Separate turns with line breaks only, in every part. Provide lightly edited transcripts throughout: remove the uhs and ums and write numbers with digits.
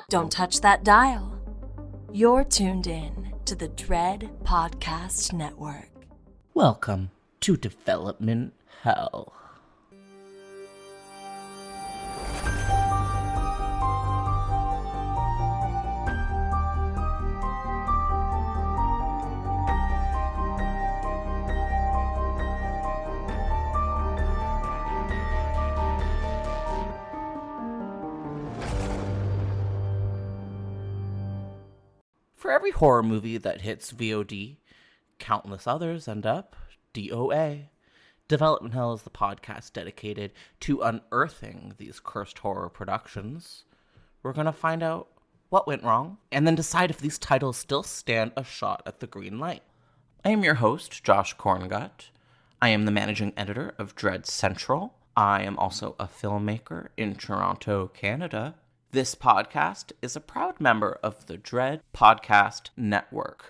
Don't touch that dial. You're tuned in to the Dread Podcast Network.
Welcome to Development Hell. For every horror movie that hits V.O.D, countless others end up D.O.A. Development Hell is the podcast dedicated to unearthing these cursed horror productions. We're going to find out what went wrong, and then decide if these titles still stand a shot at the green light. I am your host, Josh Korngut. I am the managing editor of Dread Central. I am also a filmmaker in Toronto, Canada. This podcast is a proud member of the Dread Podcast Network.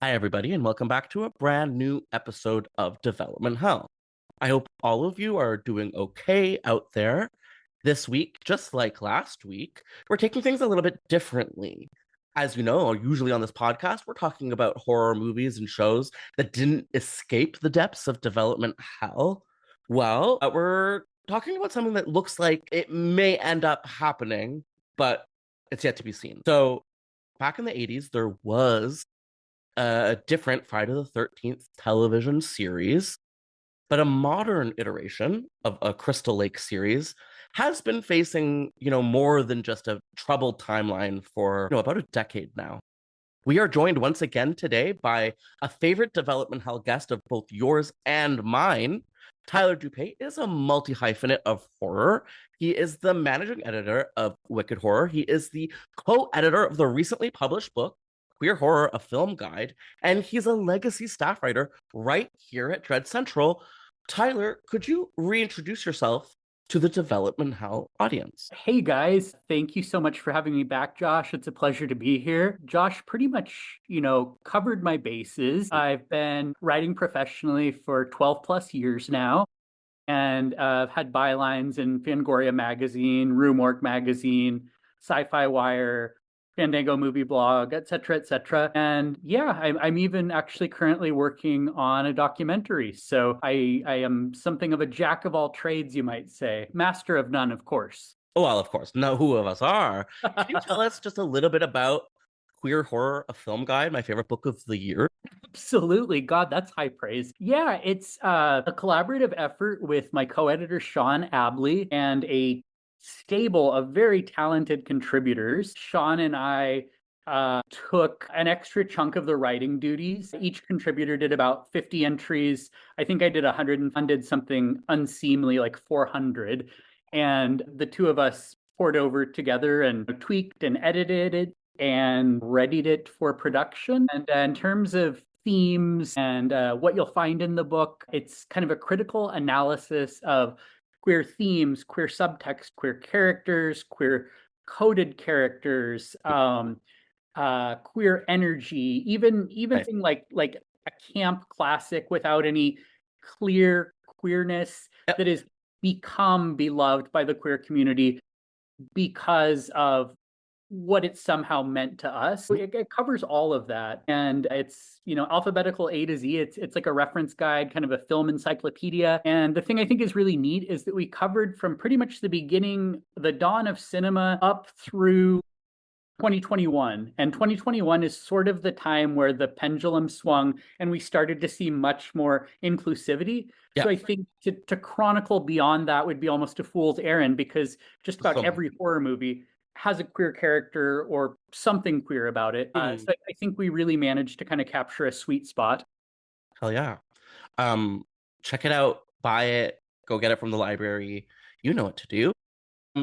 Hi, everybody, and welcome back to a brand new episode of Development Hell. I hope all of you are doing okay out there. This week, just like last week, we're taking things a little bit differently. As you know, usually on this podcast, we're talking about horror movies and shows that didn't escape the depths of development hell. Well, we're talking about something that looks like it may end up happening, but it's yet to be seen. So back in the 80s, there was a different Friday the 13th television series, but a modern iteration of a Crystal Lake series has been facing, more than just a troubled timeline for, about a decade now. We are joined once again today by a favorite Development Hell guest of both yours and mine. Tyler Doupe is a multi-hyphenate of horror. He is the managing editor of Wicked Horror. He is the co-editor of the recently published book, Queer Horror, a Film Guide, and he's a legacy staff writer right here at Dread Central. Tyler, could you reintroduce yourself to the Development Hell audience?
Hey guys, thank you so much for having me back, Josh. It's a pleasure to be here. Josh pretty much, covered my bases. I've been writing professionally for 12 plus years now, and I've had bylines in Fangoria Magazine, Room Org Magazine, Sci-Fi Wire, Fandango Movie Blog, etc., etc. And yeah, I'm even actually currently working on a documentary. So I am something of a jack of all trades, you might say. Master of none, of course.
Oh, well, of course. No, who of us are? Can you tell us just a little bit about Queer Horror, a Film Guide, my favorite book of the year?
Absolutely. God, that's high praise. Yeah, it's a collaborative effort with my co-editor, Sean Abley, and a stable of very talented contributors. Sean and I took an extra chunk of the writing duties. Each contributor did about 50 entries. I think I did 100 and did something unseemly like 400. And the two of us poured over together and tweaked and edited it and readied it for production. And in terms of themes and what you'll find in the book, it's kind of a critical analysis of queer themes, queer subtext, queer characters, queer coded characters, queer energy, even right. Thing like a camp classic without any clear queerness that has become beloved by the queer community because of what it somehow meant to us. It covers all of that, and it's alphabetical A to Z. It's like a reference guide, kind of a film encyclopedia. And the thing I think is really neat is that we covered from pretty much the beginning, the dawn of cinema, up through 2021. And 2021 is sort of the time where the pendulum swung and we started to see much more inclusivity. Yeah. So I think to chronicle beyond that would be almost a fool's errand, because just about every horror movie has a queer character or something queer about it. So I think we really managed to kind of capture a sweet spot.
Hell yeah. Check it out, buy it, go get it from the library. You know what to do.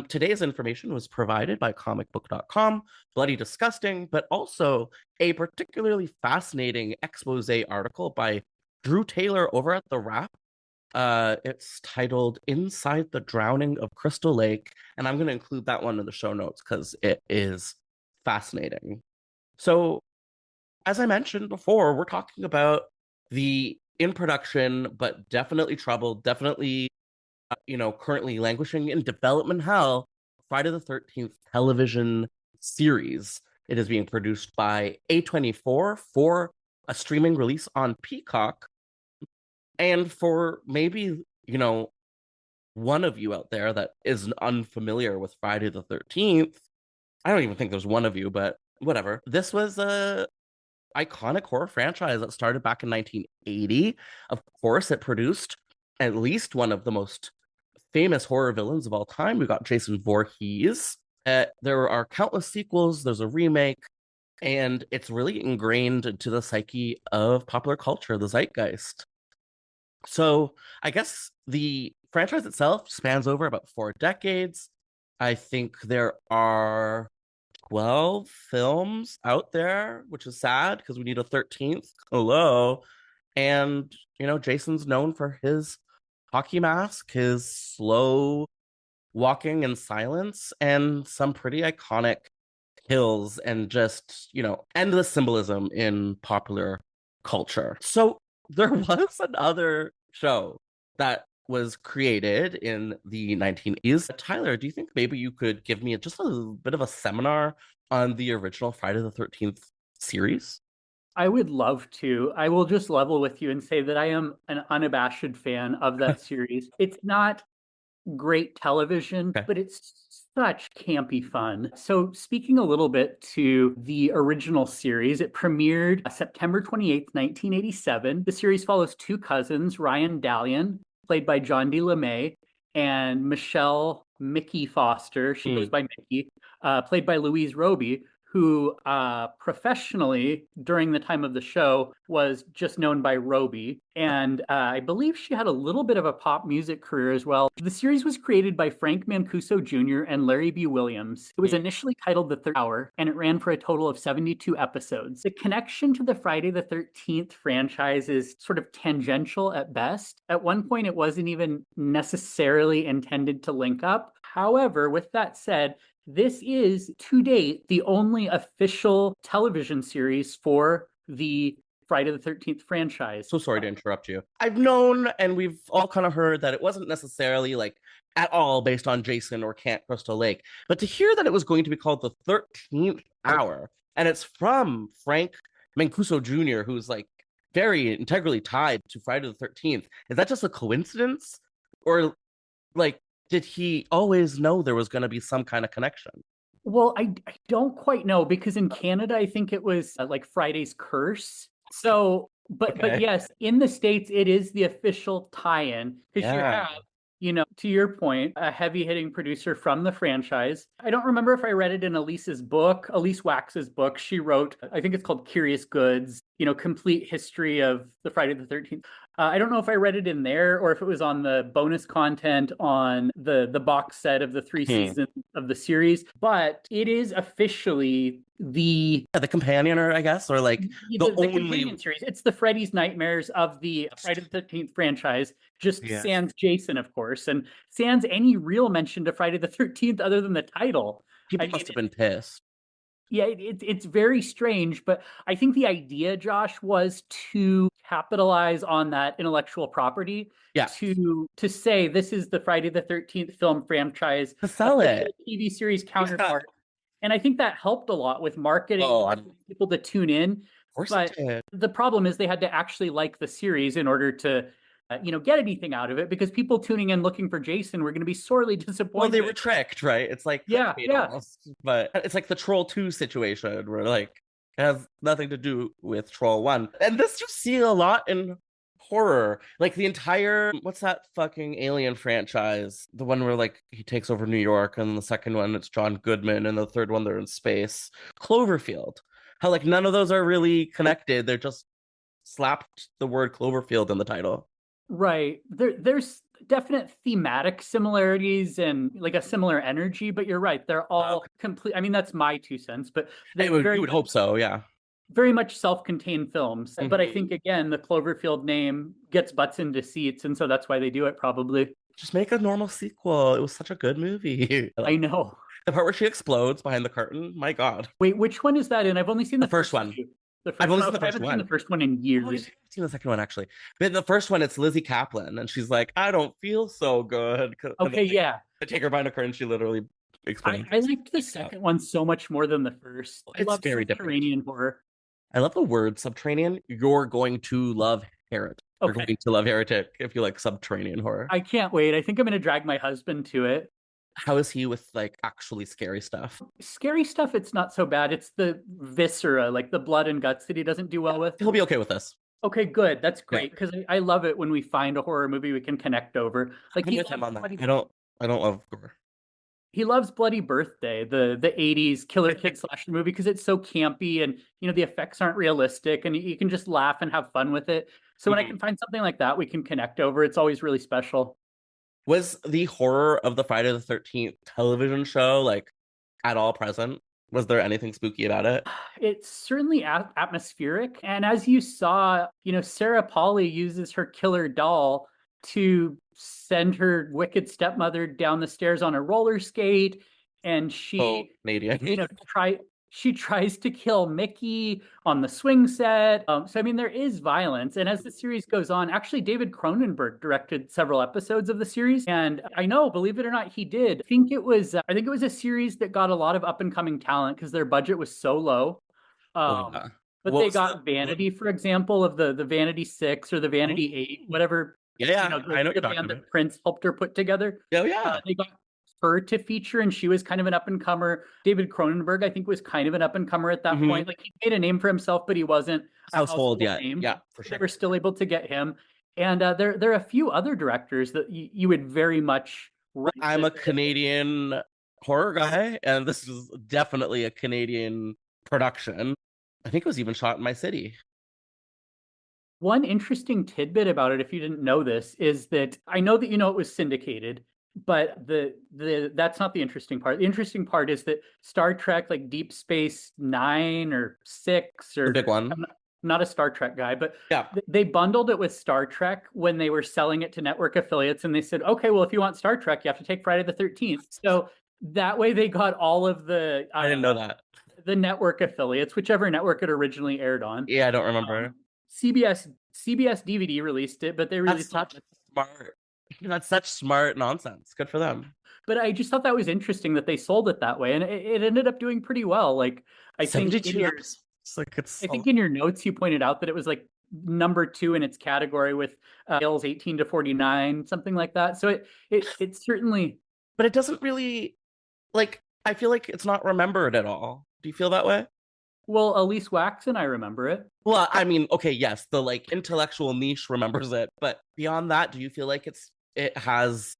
Today's information was provided by comicbook.com, Bloody Disgusting, but also a particularly fascinating expose article by Drew Taylor over at The Wrap. It's titled Inside the Drowning of Crystal Lake, and I'm going to include that one in the show notes because it is fascinating. So, as I mentioned before, we're talking about the in production, but definitely troubled, definitely, currently languishing in development hell, Friday the 13th television series. It is being produced by A24 for a streaming release on Peacock. And for maybe, one of you out there that is unfamiliar with Friday the 13th, I don't even think there's one of you, but whatever. This was a iconic horror franchise that started back in 1980. Of course, it produced at least one of the most famous horror villains of all time. We got Jason Voorhees. There are countless sequels. There's a remake, and it's really ingrained into the psyche of popular culture, the zeitgeist. So I guess the franchise itself spans over about 4 decades. I think there are 12 films out there, which is sad because we need a 13th. Hello. And, Jason's known for his hockey mask, his slow walking in silence, and some pretty iconic kills and just, endless symbolism in popular culture. So there was another show that was created in the 1980s. Tyler, do you think maybe you could give me just a bit of a seminar on the original Friday the 13th series?
I would love to. I will just level with you and say that I am an unabashed fan of that series. It's not great television,
Okay.
but it's such campy fun. So speaking a little bit to the original series, it premiered September 28th, 1987. The series follows two cousins, Ryan Dallion, played by John D. LeMay, and Michelle Mickey Foster, she goes by Mickey, played by Louise Roby, who professionally during the time of the show was just known by Roby. And I believe she had a little bit of a pop music career as well. The series was created by Frank Mancuso Jr. and Larry B. Williams. It was initially titled The Third Hour, and it ran for a total of 72 episodes. The connection to the Friday the 13th franchise is sort of tangential at best. At one point, it wasn't even necessarily intended to link up. However, with that said, this is, to date, the only official television series for the Friday the 13th franchise.
So sorry to interrupt you. I've known, and we've all kind of heard that it wasn't necessarily like at all based on Jason or Camp Crystal Lake, but to hear that it was going to be called the 13th Hour, and it's from Frank Mancuso Jr., who's like very integrally tied to Friday the 13th, is that just a coincidence? Or like, did he always know there was going to be some kind of connection?
Well, I don't quite know, because in Canada, I think it was like Friday's Curse. So, but yes, in the States, it is the official tie-in, because you have, to your point, a heavy-hitting producer from the franchise. I don't remember if I read it in Elise Wax's book. She wrote, I think it's called Curious Goods, complete history of the Friday the 13th. I don't know if I read it in there or if it was on the bonus content on the box set of the 3 seasons of the series, but it is officially the
companion, I guess, or like the only
companion series. It's the Freddy's Nightmares of the Friday the 13th franchise, just sans Jason, of course, and sans any real mention to Friday the 13th other than the title.
People must have been pissed.
Yeah, it's very strange, but I think the idea, Josh, was to capitalize on that intellectual property.
Yeah.
To say this is the Friday the 13th film franchise,
to sell it,
TV series counterpart. Yeah. And I think that helped a lot with marketing, people to tune in.
Of course,
but the problem is they had to actually like the series in order to get anything out of it, because people tuning in looking for Jason were going to be sorely disappointed.
Well, they were tricked, right? It's like, almost, but it's like the Troll 2 situation where like it has nothing to do with Troll 1. And this you see a lot in horror. Like the entire, what's that fucking Alien franchise? The one where like he takes over New York, and the second one it's John Goodman, and the third one they're in space. Cloverfield. How like none of those are really connected. They're just slapped the word Cloverfield in the title.
Right. There's definite thematic similarities and like a similar energy, but you're right. They're all complete. I mean, that's my 2 cents, but
you would hope so. Yeah.
Very much self-contained films. But I think, again, the Cloverfield name gets butts into seats. And so that's why they do it, probably.
Just make a normal sequel. It was such a good movie.
I know.
The part where she explodes behind the curtain. My God.
Wait, which one is that in? I've only seen the
first one.
The first
I've only
one.
seen the
I
first
haven't seen
one.
the first one in
Oh,
years.
I've seen the second one actually. But in the first one, it's Lizzie Kaplan, and she's like, "I don't feel so good." And
Okay,
then,
yeah.
I take her behind her, and she literally explains.
I liked the second one so much more than the first. I
It's
love
very different.
subterranean horror.
I love the word subterranean. You're going to love Heretic. You're
Okay.
going to love Heretic if you like subterranean horror.
I can't wait. I think I'm gonna drag my husband to it.
How is he with like actually scary stuff?
Scary stuff, it's not so bad. It's the viscera, like the blood and guts that he doesn't do well with.
He'll be okay with this.
Okay, good. That's
Yeah.
great because I love it when we find a horror movie we can connect over. Like
I'm
he
with him
loves
on that.
Bloody,
I don't love gore.
he loves Bloody Birthday, the 80s killer kid slasher movie because it's so campy and the effects aren't realistic and you can just laugh and have fun with it. So when I can find something like that we can connect over, it's always really special.
Was the horror of the Friday the 13th television show like at all present? Was there anything spooky about it?
It's certainly atmospheric. And as you saw, Sarah Polley uses her killer doll to send her wicked stepmother down the stairs on a roller skate. And she,
Canadian.
she tries to kill Mickey on the swing set. So, I mean, there is violence. And as the series goes on, actually, David Cronenberg directed several episodes of the series. And I know, believe it or not, he did. I think it was a series that got a lot of up and coming talent because their budget was so low.
Yeah.
But
What
they
was
got Vanity, for example, of the Vanity 6 or the Vanity 8, whatever.
Yeah,
I know
you're
the
talking
band
about.
that Prince helped her put together.
Oh yeah.
They got her to feature, and she was kind of an up and comer. David Cronenberg, I think, was kind of an up and comer at that point. Like he made a name for himself, but he wasn't a
household yet.
name.
Yeah, for
They
sure.
were still able to get him. And there are a few other directors that you would very much.
I'm a Canadian horror guy, and this is definitely a Canadian production. I think it was even shot in my city.
One interesting tidbit about it, if you didn't know this, is that I know that it was syndicated, but that's not the interesting part. The interesting part is that Star Trek, like Deep Space Nine or Six, or
The big one.
I'm not a Star Trek guy, but
Yeah.
they bundled it with Star Trek when they were selling it to network affiliates, and they said, okay, well, if you want Star Trek, you have to take Friday the 13th. So that way they got all of the
I didn't know that.
the network affiliates, whichever network it originally aired on.
Yeah, I don't remember.
CBS DVD released it, but they released
That's smart. That's such smart nonsense. Good for them.
But I just thought that was interesting that they sold it that way, and it ended up doing pretty well. Like I think in your notes you pointed out that it was like number 2 in its category with sales 18 to 49, something like that. So it certainly.
But it doesn't really, like, I feel like it's not remembered at all. Do you feel that way?
Well, Elise Waxon, I remember it.
Well, I mean, okay, yes, the like intellectual niche remembers it, but beyond that, do you feel like it has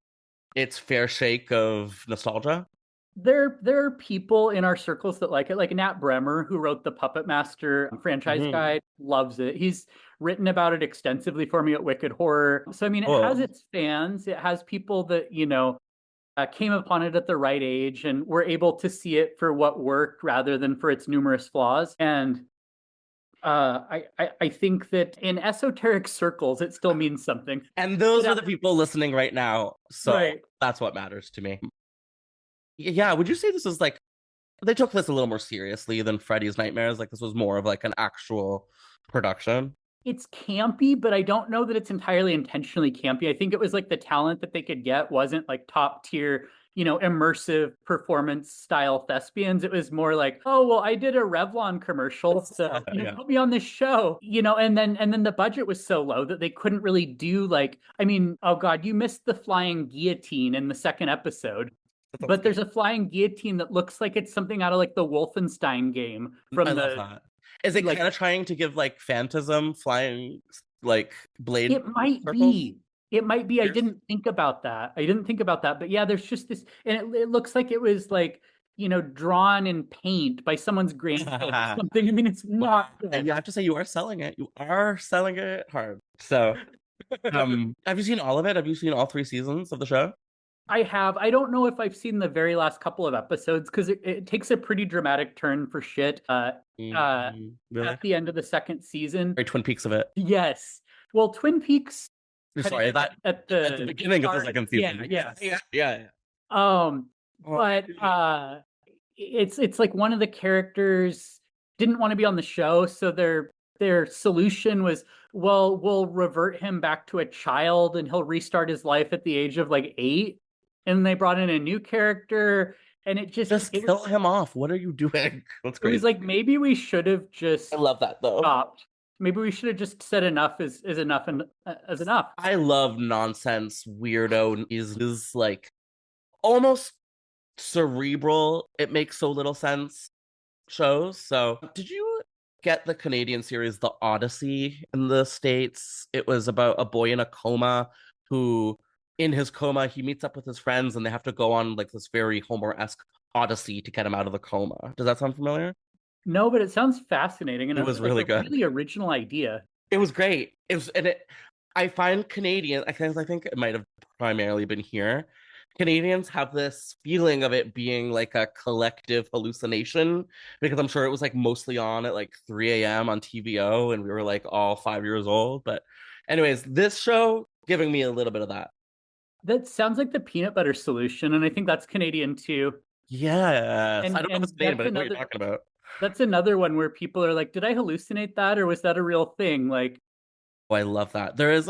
its fair shake of nostalgia?
There are people in our circles that like it, like Nat Bremer, who wrote the Puppet Master franchise guide, loves it. He's written about it extensively for me at Wicked Horror. So, I mean, it has its fans. It has people that, came upon it at the right age and were able to see it for what worked rather than for its numerous flaws. And I think that in esoteric circles, it still means something.
And those are the people listening right now. So That's what matters to me. Yeah, would you say this is like, they took this a little more seriously than Freddy's Nightmares? Like this was more of like an actual production?
It's campy, but I don't know that it's entirely intentionally campy. I think it was like the talent that they could get wasn't like top tier, immersive performance style thespians. It was more like, oh, well, I did a Revlon commercial, so put me on this show, and then the budget was so low that they couldn't really do like, I mean, oh God, you missed the flying guillotine in the second episode. But there's a flying guillotine that looks like it's something out of like the Wolfenstein game from
that. Is it like, kind of trying to give like Phantasm flying like blade?
It might be. It might be. I didn't think about that. But yeah, there's just this, and it looks like it was like, drawn in paint by someone's grandchild or something. I mean, it's not.
And you have to say you are selling it. You are selling it hard. So, have you seen all of it? Have you seen all 3 seasons of the show?
I have. I don't know if I've seen the very last couple of episodes because it takes a pretty dramatic turn for shit really? At the end of the second season.
Very Twin Peaks of it.
Yes. Well, Twin Peaks.
Sorry, at the beginning of the second season. Yeah.
But it's like one of the characters didn't want to be on the show, so their solution was, well, we'll revert him back to a child and he'll restart his life at the age of like 8. And they brought in a new character, and it
Just kill him off. What are you doing? That's
it
crazy.
was like, maybe we should have just
I love that though.
stopped. Maybe we should have just said enough is enough and as enough.
I love nonsense, weirdo is like almost cerebral. It makes so little sense shows. So, did you get the Canadian series The Odyssey in the States? It was about a boy in a coma who, in his coma, he meets up with his friends and they have to go on like this very Homer-esque odyssey to get him out of the coma. Does that sound familiar?
No, but it sounds fascinating, and
It was
like
really
a
good.
really original idea.
It was great. It was, and it. I find Canadian. I think it might have primarily been here. Canadians have this feeling of it being like a collective hallucination because I'm sure it was like mostly on at like 3 a.m. on TVO and we were like all 5 years old. But, anyways, this show giving me a little bit of that.
That sounds like the peanut butter solution, and I think that's Canadian too.
Yes.
And
I don't know if it's Canadian, but I know what you're talking about.
That's another one where people are like, did I hallucinate that, or was that a real thing? Like,
Oh, I love that. There is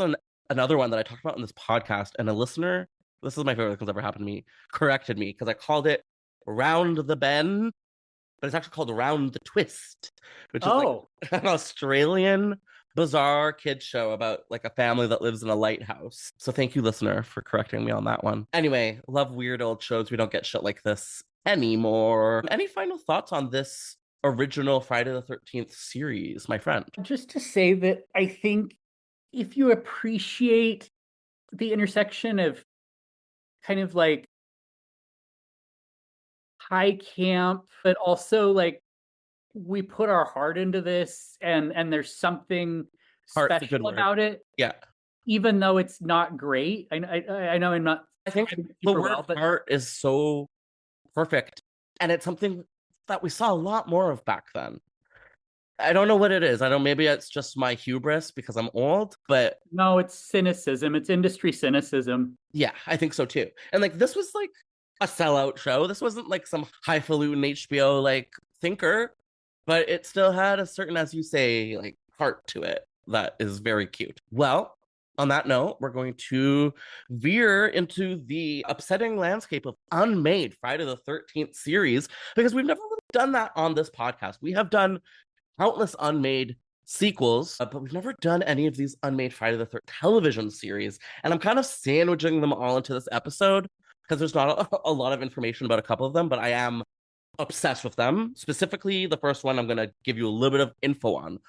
another one that I talked about in this podcast, and a listener, this is my favorite thing that's ever happened to me, corrected me because I called it Round the Bend, but it's actually called Round the Twist, which is like an Australian bizarre kids show about like a family that lives in a lighthouse. So thank you, listener, for correcting me on that one. Anyway, love weird old shows. We don't get shit like this anymore. Any final thoughts on this original Friday the 13th series, my friend?
just to say that I think if you appreciate the intersection of kind of like high camp, but also like we put our heart into this, and there's something special about it.
Yeah.
Even though it's not great. I know I'm not.
I think the word heart is so perfect. And it's something that we saw a lot more of back then. I don't know what it is. I don't, maybe it's just my hubris because I'm old, but
no, it's cynicism. It's industry cynicism.
Yeah, I think so too. And like this was like a sellout show. This wasn't like some highfalutin HBO like thinker, but it still had a certain, as you say, like heart to it that is very cute. Well, on that note, we're going to veer into the upsetting landscape of unmade Friday the 13th series because we've never really done that on this podcast. We have done countless unmade sequels, but we've never done any of these unmade Friday the 13th television series. And I'm kind of sandwiching them all into this episode because there's not a lot of information about a couple of them, but I am obsessed with them. Specifically, the first one I'm going to give you a little bit of info on.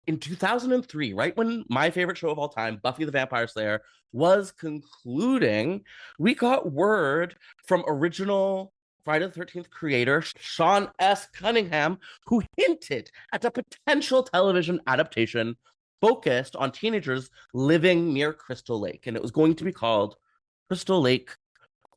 In 2003, right when my favorite show of all time, Buffy the Vampire Slayer, was concluding, we got word from original Friday the 13th creator Sean S. Cunningham, who hinted at a potential television adaptation focused on teenagers living near Crystal Lake. And it was going to be called Crystal Lake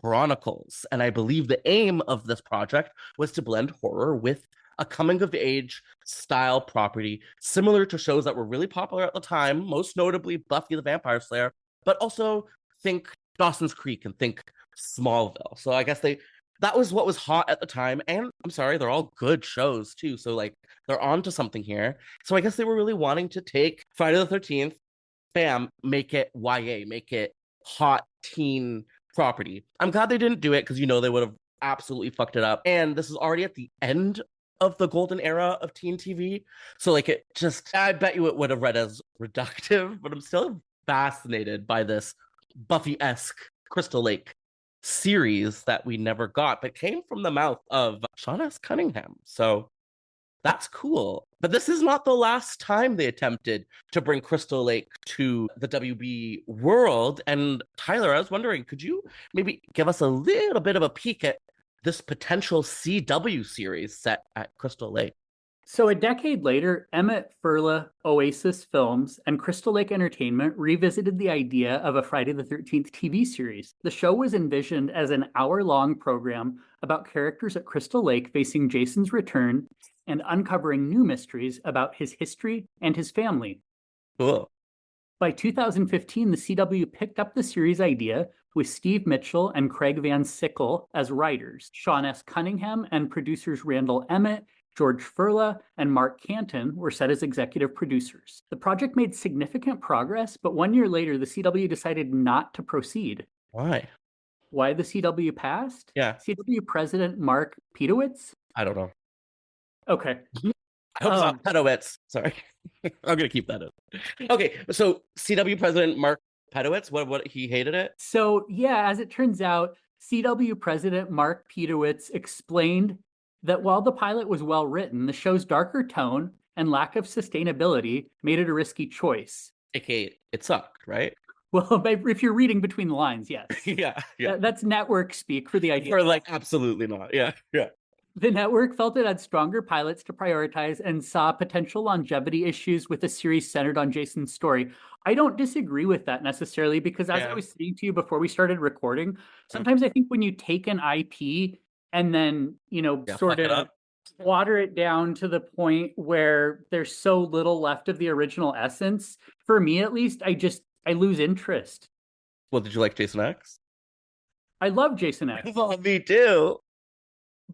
Chronicles. And I believe the aim of this project was to blend horror with a coming-of-age style property, similar to shows that were really popular at the time, most notably Buffy the Vampire Slayer, but also think Dawson's Creek and think Smallville. So I guess that was what was hot at the time. And I'm sorry, they're all good shows too. So like they're on to something here. So I guess they were really wanting to take Friday the 13th, bam, make it YA, make it hot teen property. I'm glad they didn't do it because they would have absolutely fucked it up. And this is already at the end of the golden era of teen TV. So like I bet you it would have read as reductive, but I'm still fascinated by this Buffy-esque Crystal Lake series that we never got, but came from the mouth of Sean S. Cunningham. So that's cool. But this is not the last time they attempted to bring Crystal Lake to the WB world. And Tyler, I was wondering, could you maybe give us a little bit of a peek at this potential CW series set at Crystal Lake?
So a decade later, Emmett Furla, Oasis Films, and Crystal Lake Entertainment revisited the idea of a Friday the 13th TV series. The show was envisioned as an hour-long program about characters at Crystal Lake facing Jason's return and uncovering new mysteries about his history and his family.
Cool.
By 2015, the CW picked up the series idea with Steve Mitchell and Craig Van Sickle as writers. Sean S. Cunningham and producers Randall Emmett George Furla and Mark Canton were set as executive producers. The project made significant progress, but 1 year later, the CW decided not to proceed.
Why?
Why the CW passed?
Yeah.
CW president Mark Pedowitz?
I don't know.
Okay.
I hope it's not Pedowitz. Sorry. I'm going to keep that in. Okay, so CW president Mark Pedowitz, what he hated it?
So, yeah, as it turns out, CW president Mark Pedowitz explained that while the pilot was well written, the show's darker tone and lack of sustainability made it a risky choice.
AKA, it sucked, right?
Well, if you're reading between the lines, yes.
Yeah.
That's network speak for the idea.
For like, absolutely not. Yeah.
The network felt it had stronger pilots to prioritize and saw potential longevity issues with a series centered on Jason's story. I don't disagree with that necessarily, because as I was saying to you before we started recording, sometimes I think when you take an IP and then, sort of water it down to the point where there's so little left of the original essence, for me at least, I lose interest.
Well, did you like Jason X?
I love Jason X.
Well, me too.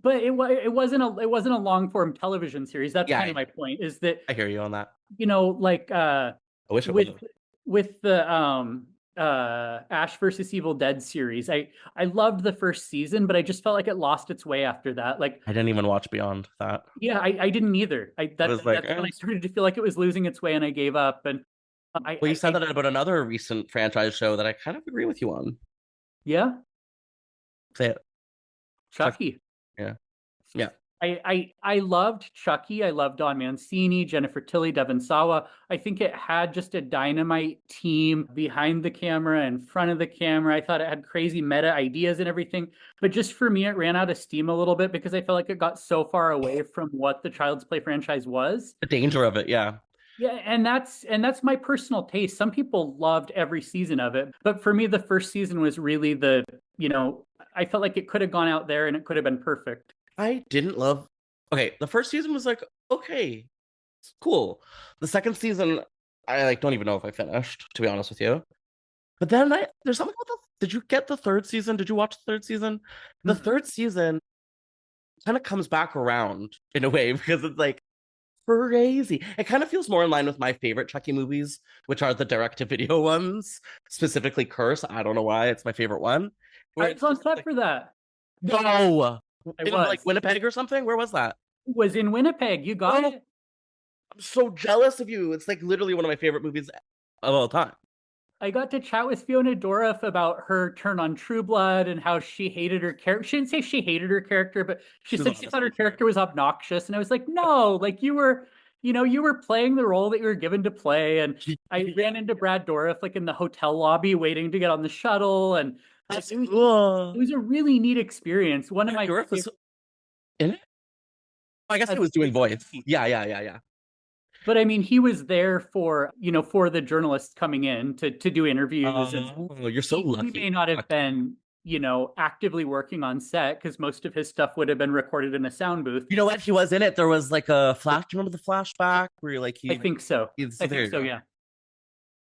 But it wasn't a long form television series. That's kind of my point. Is that
I hear you on that.
Like
I wish
with the Ash versus Evil Dead series, I loved the first season, but I just felt like it lost its way after that. Like
I didn't even watch beyond that.
Yeah, I didn't either. That's when I started to feel like it was losing its way, and I gave up. And
you said that about another recent franchise show that I kind of agree with you on.
Yeah.
Say it.
Chucky.
Yeah.
I loved Chucky. I loved Don Mancini, Jennifer Tilly, Devon Sawa. I think it had just a dynamite team behind the camera, in front of the camera. I thought it had crazy meta ideas and everything. But just for me, it ran out of steam a little bit because I felt like it got so far away from what the Child's Play franchise was.
The danger of it, yeah.
Yeah, and that's my personal taste. Some people loved every season of it, but for me, the first season was really I felt like it could have gone out there and it could have been perfect.
I didn't love. Okay, the first season was like, okay, it's cool. The second season, I don't even know if I finished, to be honest with you. But then there's something about did you get the third season? Did you watch the third season? The third season kind of comes back around in a way, because it's like crazy. It kind of feels more in line with my favorite Chucky movies, which are the direct-to-video ones, specifically Curse. I don't know why, it's my favorite one.
I was on set for that.
No! In like Winnipeg or something? Where was that?
It was in Winnipeg. You got it.
I'm so jealous of you. It's like literally one of my favorite movies of all time.
I got to chat with Fiona Dourif about her turn on True Blood and how she hated her character. She didn't say she hated her character, but she said she thought her character was obnoxious. And I was like, no, like you were playing the role that you were given to play. And I ran into Brad Dourif like in the hotel lobby waiting to get on the shuttle. And
that's cool.
It was a really neat experience. One of my
Dourif was in it? I guess he was doing voice. Yeah.
But I mean, he was there for the journalists coming in to do interviews.
You're so lucky.
He may not have been, actively working on set, because most of his stuff would have been recorded in a sound booth.
You know what? He was in it. There was like a flash. Do you remember the flashback where you're like,
I think so. Yeah.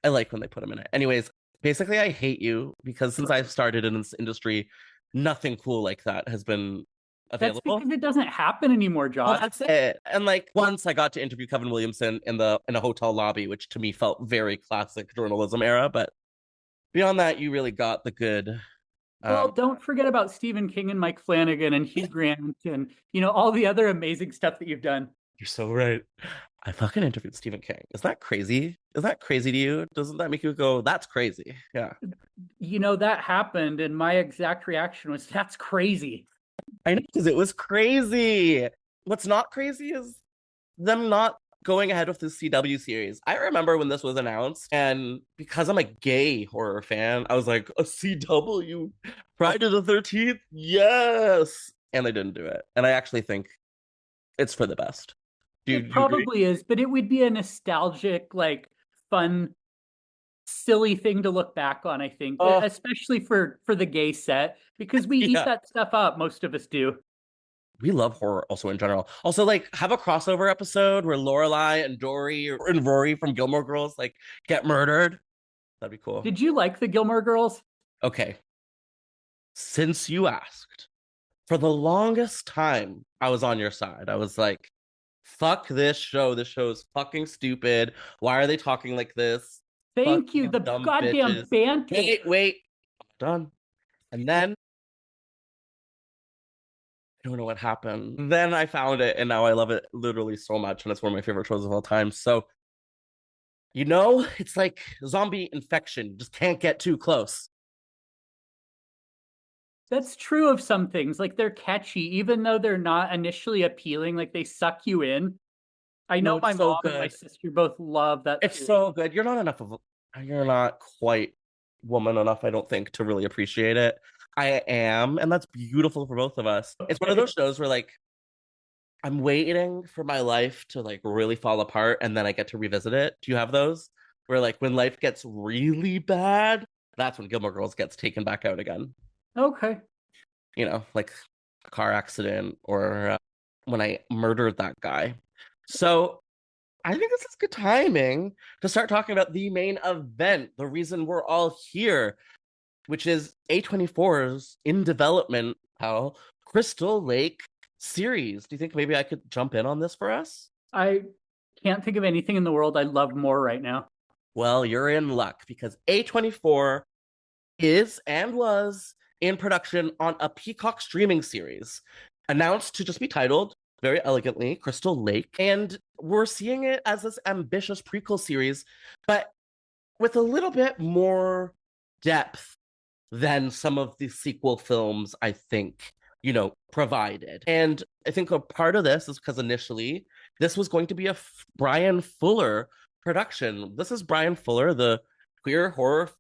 I like when they put him in it. Anyways, basically, I hate you because since I've started in this industry, nothing cool like that has been available.
That's because it doesn't happen anymore, Josh.
Well, that's it. And like once I got to interview Kevin Williamson in a hotel lobby, which to me felt very classic journalism era. But beyond that, you really got the good.
Well, don't forget about Stephen King and Mike Flanagan and Hugh Grant and all the other amazing stuff that you've done.
You're so right. I fucking interviewed Stephen King. Is that crazy? Is that crazy to you? Doesn't that make you go, that's crazy? Yeah.
That happened, and my exact reaction was, that's crazy.
I know, because it was crazy. What's not crazy is them not going ahead with the CW series. I remember when this was announced, and because I'm a gay horror fan, I was like, a CW? Friday the 13th? Yes! And they didn't do it. And I actually think it's for the best.
It probably is, but it would be a nostalgic, like, fun, silly thing to look back on, I think, especially for the gay set, because we eat that stuff up. Most of us do.
We love horror also in general. Also, like, have a crossover episode where Lorelai and Dory and Rory from Gilmore Girls like get murdered. That'd be cool.
Did you like the Gilmore Girls?
Okay. Since you asked, for the longest time, I was on your side. I was like, Fuck this show. This show is fucking stupid. Why are they talking like this?
Thank you.
Fucking
The
dumb
goddamn
bitches.
banter.
Wait. Done. And then I don't know what happened. Then I found it, and now I love it literally so much, and it's one of my favorite shows of all time. So, it's like zombie infection. You just can't get too close.
That's true of some things. Like they're catchy, even though they're not initially appealing. Like they suck you in. I know my mom and my sister both love that.
It's so good. You're not quite woman enough, I don't think, to really appreciate it. I am, and that's beautiful for both of us. It's one of those shows where like I'm waiting for my life to like really fall apart and then I get to revisit it. Do you have those? Where like when life gets really bad, that's when Gilmore Girls gets taken back out again.
Okay.
Like a car accident or when I murdered that guy. So I think this is good timing to start talking about the main event, the reason we're all here, which is A24's in development, Crystal Lake series. Do you think maybe I could jump in on this for us?
I can't think of anything in the world I love more right now.
Well, you're in luck because A24 is and was in production on a Peacock streaming series, announced to just be titled very elegantly Crystal Lake. And we're seeing it as this ambitious prequel series, but with a little bit more depth than some of the sequel films, I think, provided. And I think a part of this is because initially this was going to be a Brian Fuller production. This is Brian Fuller, the queer horror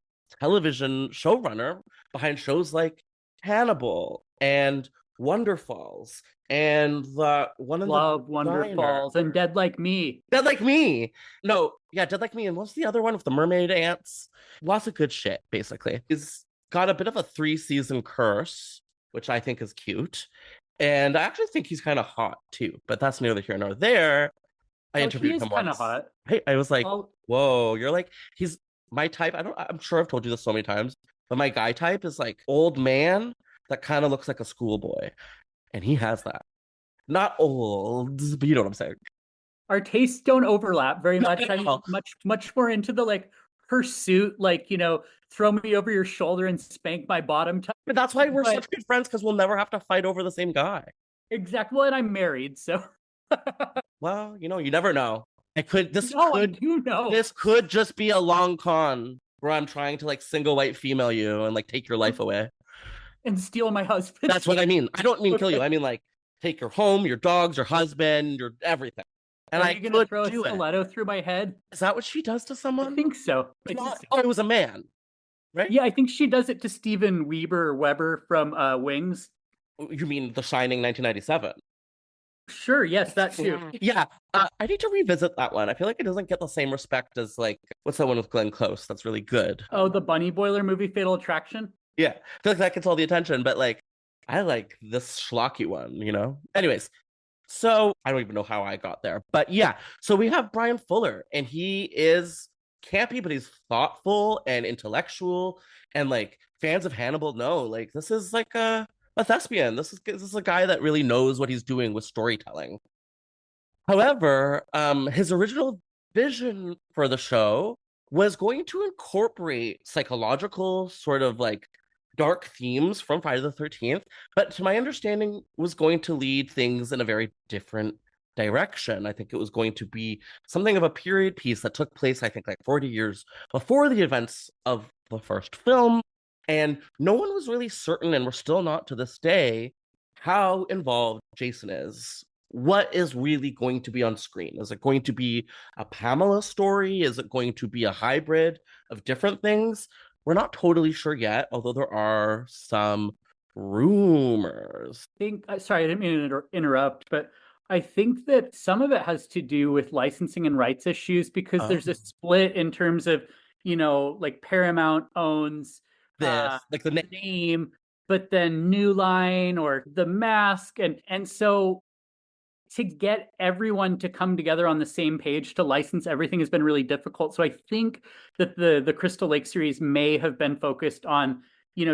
television showrunner behind shows like Hannibal and Wonderfalls and
Wonderfalls and Dead Like Me.
Dead Like Me. No, yeah, Dead Like Me. And what's the other one with the mermaid ants? Lots of good shit, basically. He's got a bit of a 3-season curse, which I think is cute. And I actually think he's kind of hot too, but that's neither here nor there. I interviewed him
kind
once.
of hot.
I was like, whoa, you're like, he's my type. I'm sure I've told you this so many times, but my guy type is like old man that kind of looks like a schoolboy. And he has that. Not old, but you know what I'm saying.
Our tastes don't overlap very much. I'm much more into the like pursuit, like, throw me over your shoulder and spank my bottom.
But that's why we're such good friends, because we'll never have to fight over the same guy.
Exactly. Well, and I'm married, so.
Well, you never know. I do know. This could just be a long con where I'm trying to like single white female you and like take your life away.
And steal my husband.
That's what I mean. I don't mean kill you. I mean like take your home, your dogs, your husband, your everything. And
Are you gonna throw a stiletto through my head?
Is that what she does to someone?
I think so.
It was a man, right?
Yeah, I think she does it to Steven Weber from Wings.
You mean The Shining 1997?
Sure, yes, that too.
Yeah, I need to revisit that one. I feel like it doesn't get the same respect as like, what's that one with Glenn Close? That's really good.
Oh, the Bunny Boiler movie, Fatal Attraction?
Yeah, I feel like that gets all the attention, but like, I like this schlocky one, Anyways, so I don't even know how I got there, but yeah. So we have Brian Fuller, and he is campy, but he's thoughtful and intellectual, and like fans of Hannibal know, like this is like a thespian. This is a guy that really knows what he's doing with storytelling. However, his original vision for the show was going to incorporate psychological sort of like dark themes from Friday the 13th, but to my understanding was going to lead things in a very different direction. I think it was going to be something of a period piece that took place, I think, like 40 years before the events of the first film. And no one was really certain, and we're still not to this day, how involved Jason is. What is really going to be on screen? Is it going to be a Pamela story? Is it going to be a hybrid of different things? We're not totally sure yet, although there are some rumors.
Sorry, I didn't mean to interrupt, but I think that some of it has to do with licensing and rights issues, because there's a split in terms of, like Paramount owns
this, like the
name, but then New Line or The Mask, and so to get everyone to come together on the same page to license everything has been really difficult. So I think that the Crystal Lake series may have been focused on,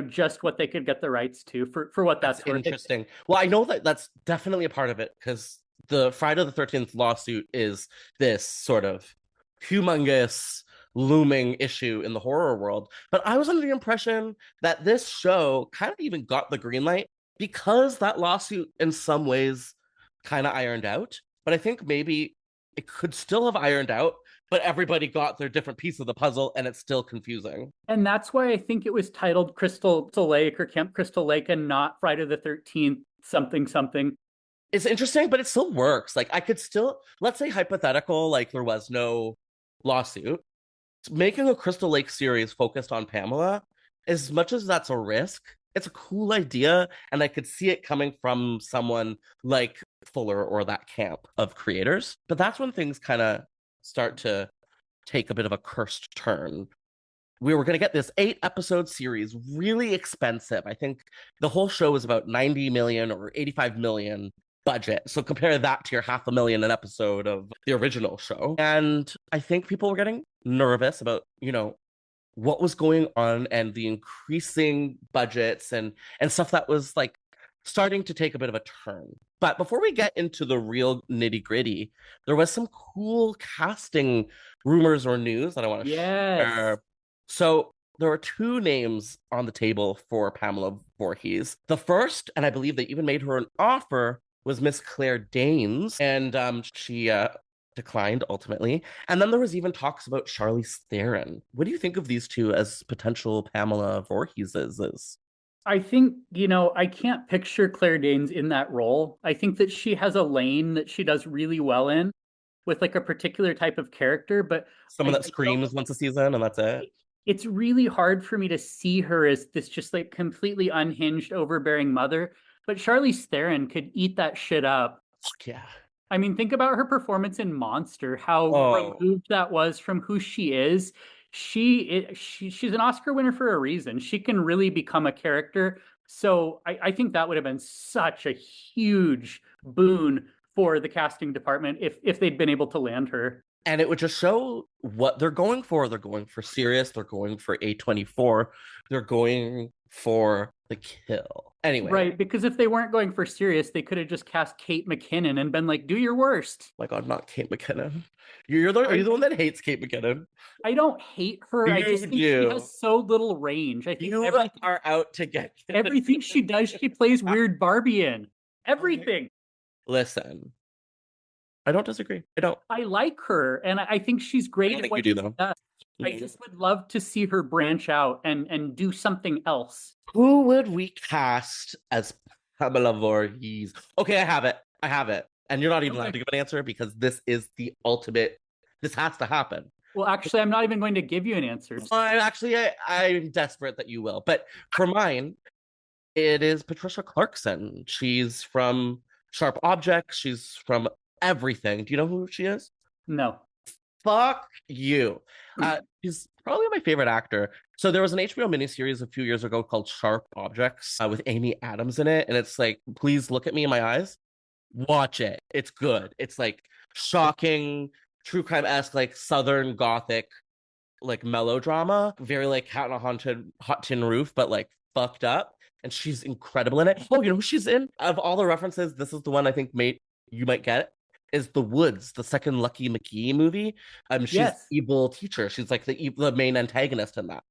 just what they could get the rights to for what that's worth.
Interesting. Well, I know that that's definitely a part of it, because the Friday the 13th lawsuit is this sort of humongous looming issue in the horror world. But I was under the impression that this show kind of even got the green light because that lawsuit in some ways kind of ironed out. But I think maybe it could still have ironed out, but everybody got their different piece of the puzzle and it's still confusing.
And that's why I think it was titled Crystal Lake or Camp Crystal Lake and not Friday the 13th something something.
It's interesting, but it still works. Like I could still, let's say hypothetical, like there was no lawsuit. Making a Crystal Lake series focused on Pamela, as much as that's a risk, it's a cool idea. And I could see it coming from someone like Fuller or that camp of creators. But that's when things kind of start to take a bit of a cursed turn. We were going to get this 8-episode series, really expensive. I think the whole show was about 90 million or 85 million budget. So compare that to your $500,000 an episode of the original show. And I think people were getting nervous about, what was going on and the increasing budgets and stuff that was like starting to take a bit of a turn. But before we get into the real nitty-gritty, there was some cool casting rumors or news that I want to share. So there were 2 names on the table for Pamela Voorhees. The first, and I believe they even made her an offer, was Miss Claire Danes, and she declined ultimately. And then there was even talks about Charlize Theron. What do you think of these 2 as potential Pamela Voorheeses?
I think, I can't picture Claire Danes in that role. I think that she has a lane that she does really well in with like a particular type of character, but
someone that screams once a season and that's it.
It's really hard for me to see her as this just like completely unhinged, overbearing mother. But Charlize Theron could eat that shit up.
Fuck yeah.
I mean, think about her performance in Monster, how removed that was from who she is. She's an Oscar winner for a reason. She can really become a character. So I think that would have been such a huge boon for the casting department if they'd been able to land her.
And it would just show what they're going for. They're going for serious. They're going for A24. They're going for the kill. Anyway.
Right, because if they weren't going for serious, they could have just cast Kate McKinnon and been like, do your worst.
Oh my God, not Kate McKinnon. Are you the one that hates Kate McKinnon?
I don't hate her. I just think she has so little range. I think
you are out to get
everything she does, she plays weird Barbie in. Everything.
Listen. I don't disagree. I don't.
I like her, and I think she's great at what she does. I just would love to see her branch out and do something else.
Who would we cast as Pamela Voorhees? Okay, I have it. And you're not even allowed to give an answer because this is the ultimate. This has to happen.
Well, actually, I'm not even going to give you an answer.
I'm desperate that you will. But for mine, it is Patricia Clarkson. She's from Sharp Objects. She's from everything. Do you know who she is?
No.
Fuck you. She's probably my favorite actor. So there was an HBO miniseries a few years ago called Sharp Objects with Amy Adams in it. And it's like, please look at me in my eyes. Watch it. It's good. It's like shocking, true crime-esque, like Southern Gothic, like melodrama. Very like Cat on a Hot Tin Roof, but like fucked up. And she's incredible in it. Oh, you know who she's in? Of all the references, this is the one I think you might get it. Is The Woods, the second Lucky McKee movie. She's evil teacher. She's like the main antagonist in that.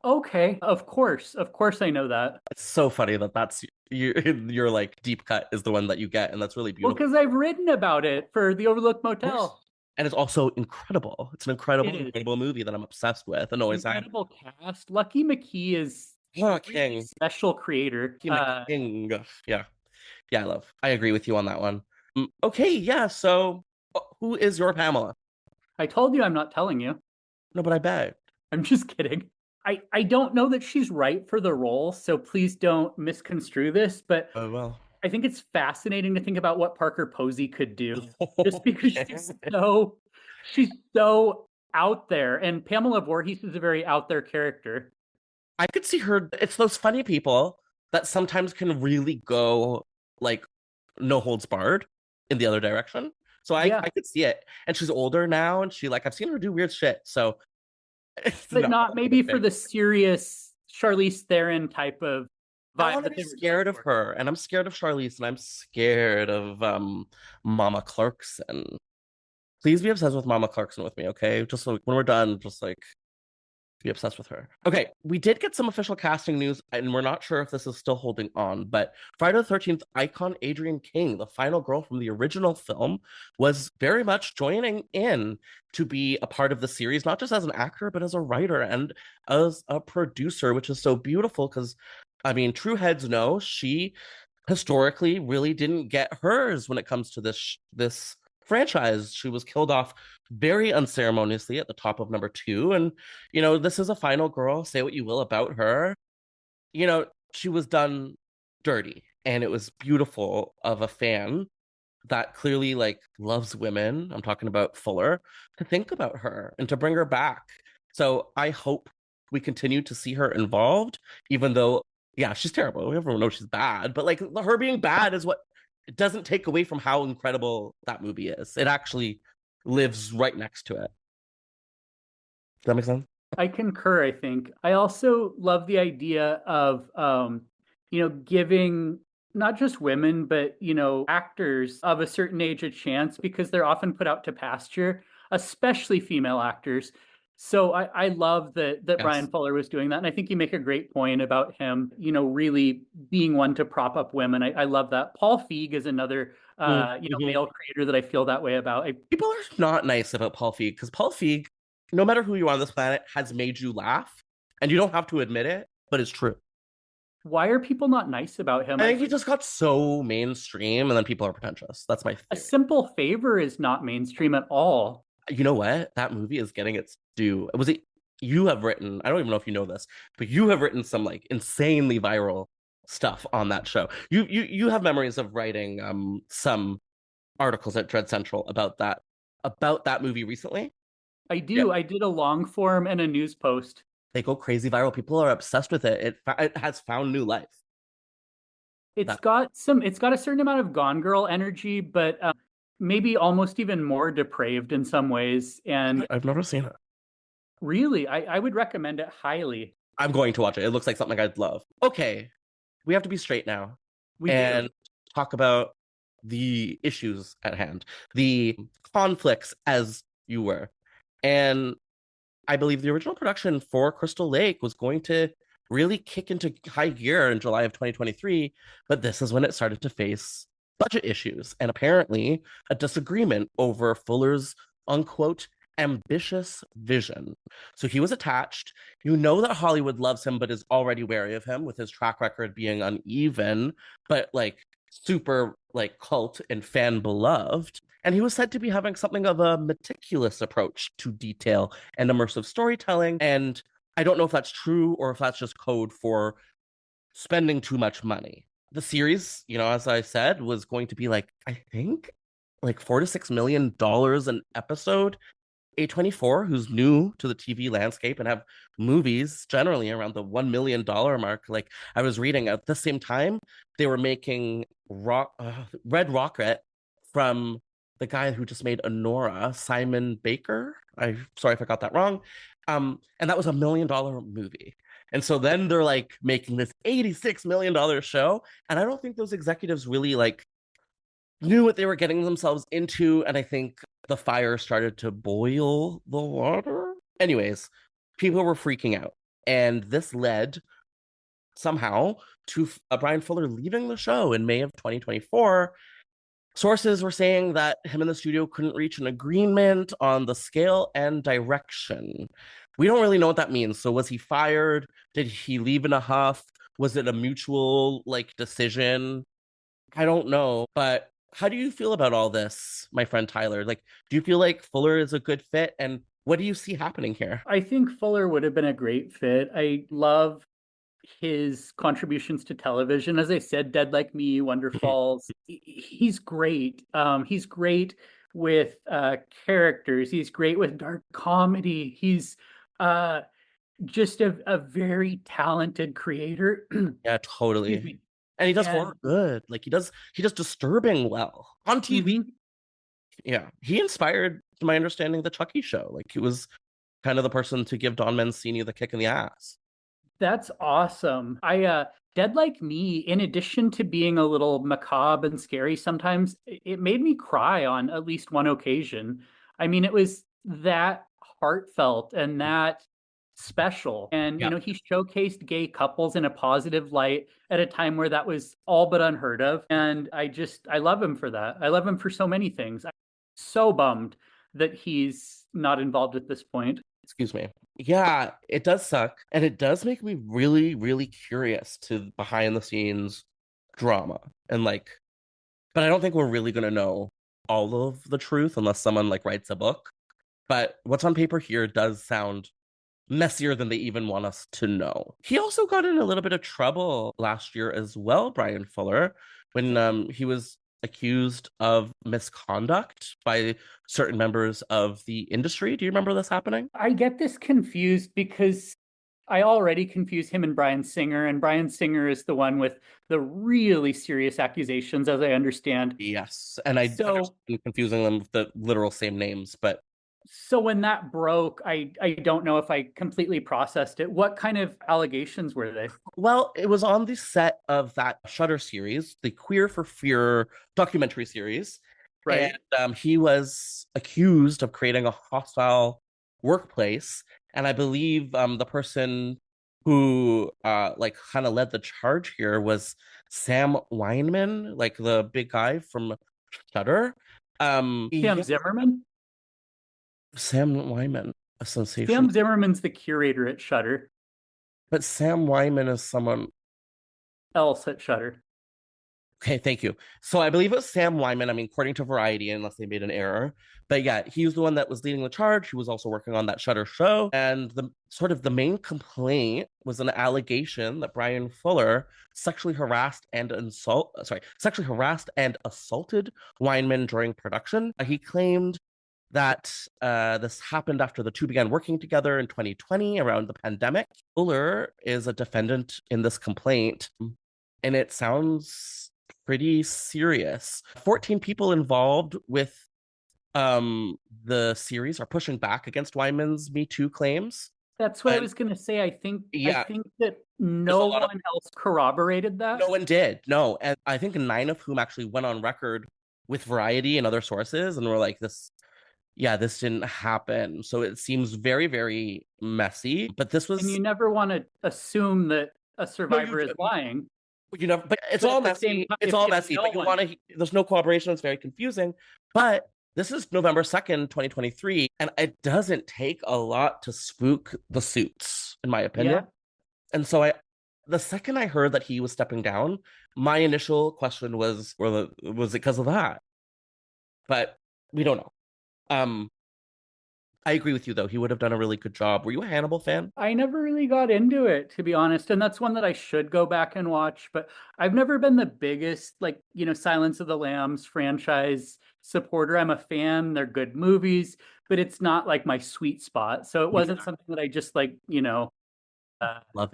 Okay, of course I know that.
It's so funny that's your like deep cut is the one that you get, and that's really beautiful.
Well, because I've written about it for the Overlook Motel.
And it's also incredible. It's an incredible movie that I'm obsessed with and always
incredible cast. Lucky McKee is a
king,
special creator.
King. Yeah, I agree with you on that one. Okay, yeah, so who is your Pamela?
I told you I'm not telling you.
No, but I bet.
I'm just kidding. I don't know that she's right for the role, so please don't misconstrue this, but I think it's fascinating to think about what Parker Posey could do. Just because she's so out there, and Pamela Voorhees is a very out there character.
I could see her, it's those funny people that sometimes can really go like no holds barred in the other direction. So I could see it. And she's older now, and I've seen her do weird shit. So
but not maybe for the serious Charlize Theron type of
I
vibe
want to
that
be
they were
scared
going
of
for.
her, and I'm scared of Charlize, and I'm scared of Mama Clarkson. Please be obsessed with Mama Clarkson with me, okay? Just like when we're done, just like be obsessed with her. Okay, we did get some official casting news, and we're not sure if this is still holding on, but Friday the 13th icon Adrienne King, the final girl from the original film, was very much joining in to be a part of the series, not just as an actor, but as a writer and as a producer, which is so beautiful because, I mean, true heads know she historically really didn't get hers when it comes to this franchise. She was killed off very unceremoniously at the top of number 2. And, this is a final girl. Say what you will about her. She was done dirty. And it was beautiful of a fan that clearly like loves women. I'm talking about Fuller, to think about her and to bring her back. So I hope we continue to see her involved, even though, yeah, she's terrible. Everyone knows she's bad, but like her being bad is what it doesn't take away from how incredible that movie is. It actually lives right next to it. Does that make sense?
I concur, I think. I also love the idea of giving not just women, but actors of a certain age a chance because they're often put out to pasture, especially female actors. So I love that Brian
Yes.
Fuller was doing that. And I think you make a great point about him, really being one to prop up women. I love that. Paul Feig is another
Mm-hmm.
male creator that I feel that way about.
People are not nice about Paul Feig because Paul Feig, no matter who you are on this planet, has made you laugh. And you don't have to admit it, but it's true.
Why are people not nice about him?
I think he just got so mainstream and then people are pretentious. That's my
A
theory.
Simple Favor is not mainstream at all.
You know what? That movie is getting its due. Was it you have written, I don't even know if you know this, but you have written some like insanely viral stuff on that show. You have memories of writing some articles at Dread Central about that movie recently.
I
Yeah.
do. I did a long form and a news post.
They go crazy viral. People are obsessed with it. It has found new life.
It's
That
got a certain amount of Gone Girl energy, but maybe almost even more depraved in some ways. And
I've never seen it.
really, I would recommend it highly.
I'm going to watch it. It looks like something I'd love. Okay, we have to be straight now
We
and
do.
talk about the issues at hand, the conflicts, as you were. And I believe the original production for Crystal Lake was going to really kick into high gear in July of 2023, but this is when it started to face budget issues and apparently a disagreement over Fuller's unquote ambitious vision. So he was attached. You know that Hollywood loves him, but is already wary of him with his track record being uneven, but like super like cult and fan beloved. And he was said to be having something of a meticulous approach to detail and immersive storytelling. And I don't know if that's true or if that's just code for spending too much money. The series, as I said, was going to be like, I think, like $4 to $6 million an episode. A24, who's new to the TV landscape and have movies generally around the $1 million mark. Like I was reading at the same time, they were making Red Rocket from the guy who just made Honora, Simon Baker. I'm sorry if I got that wrong. And that was $1 million movie. And so then they're like making this $86 million show. And I don't think those executives really like knew what they were getting themselves into. And I think the fire started to boil the water. Anyways, people were freaking out. And this led somehow to Brian Fuller leaving the show in May of 2024. Sources were saying that him and the studio couldn't reach an agreement on the scale and direction. We don't really know what that means. So was he fired? Did he leave in a huff? Was it a mutual like decision? I don't know. But how do you feel about all this, my friend Tyler? Like, do you feel like Fuller is a good fit? And what do you see happening here?
I think Fuller would have been a great fit. I love his contributions to television. As I said, Dead Like Me, Wonder Falls. He's great. He's great with characters. He's great with dark comedy. He's just a very talented creator.
Yeah, totally.
Excuse me.
And he does
And
horror good. Like he does disturbing well on TV.
Mhm.
Yeah. He inspired, to my understanding, the Chucky show. Like he was kind of the person to give Don Mancini the kick in the ass.
That's awesome. Dead Like Me, in addition to being a little macabre and scary sometimes, it made me cry on at least one occasion. I mean, it was that heartfelt and that special. And,
Yeah.
he showcased gay couples in a positive light at a time where that was all but unheard of. And I love him for that. I love him for so many things. I'm so bummed that he's not involved at this point.
Excuse me. Yeah, it does suck. And it does make me really, really curious to behind the scenes drama. And but I don't think we're really going to know all of the truth unless someone writes a book. But what's on paper here does sound messier than they even want us to know. He also got in a little bit of trouble last year as well, Brian Fuller, when he was accused of misconduct by certain members of the industry. Do you remember this happening?
I get this confused because I already confuse him and Bryan Singer, and Bryan Singer is the one with the really serious accusations, as I understand.
Yes, and I understand confusing them with the literal same names, but
so when that broke, I don't know if I completely processed it. What kind of allegations were they?
well, it was on the set of that Shudder series, the Queer for Fear documentary series.
Right.
And he was accused of creating a hostile workplace. And I believe the person who kind of led the charge here was Sam Weinman, like the big guy from Shudder.
Sam Zimmerman?
Sam Weinman, a sensation.
Sam Zimmerman's the curator at Shudder.
But Sam Weinman is someone
else at Shudder.
Okay, thank you. So I believe it was Sam Weinman. I mean, according to Variety, unless they made an error. But yeah, he was the one that was leading the charge. He was also working on that Shudder show. And the main complaint was an allegation that Brian Fuller sexually harassed and assaulted Weinman during production. He claimed that this happened after the two began working together in 2020 around the pandemic. Fuller is a defendant in this complaint, and it sounds pretty serious. 14 people involved with the series are pushing back against Weinman's Me Too claims.
That's what I was going to say. I think that no one else corroborated that.
No one did. No. And I think 9 of whom actually went on record with Variety and other sources and were like, this didn't happen. So it seems very, very messy. But this was.
And you never want to assume that a survivor is lying.
But it's all messy. It's all messy. But there's no cooperation. It's very confusing. But this is November 2nd, 2023, and it doesn't take a lot to spook the suits, in my opinion. Yeah. And so the second I heard that he was stepping down, my initial question was it because of that? But we don't know. I agree with you, though. He would have done a really good job. Were you a Hannibal fan?
I never really got into it, to be honest. And that's one that I should go back and watch. But I've never been the biggest, Silence of the Lambs franchise supporter. I'm a fan. They're good movies, but it's not like my sweet spot. So it wasn't something that I just
love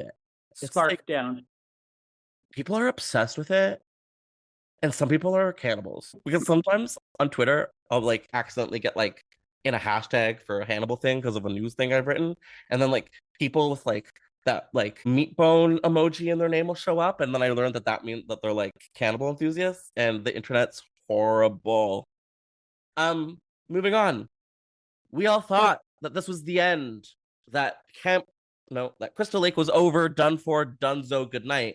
it.
Scarf down.
People are obsessed with it. And some people are cannibals. Because sometimes on Twitter, I'll accidentally get in a hashtag for a Hannibal thing because of a news thing I've written, and then people with that meat bone emoji in their name will show up, and then I learned that means that they're cannibal enthusiasts, and the internet's horrible. Moving on. We all thought that this was the end, that Crystal Lake was over, done for, donezo, good night,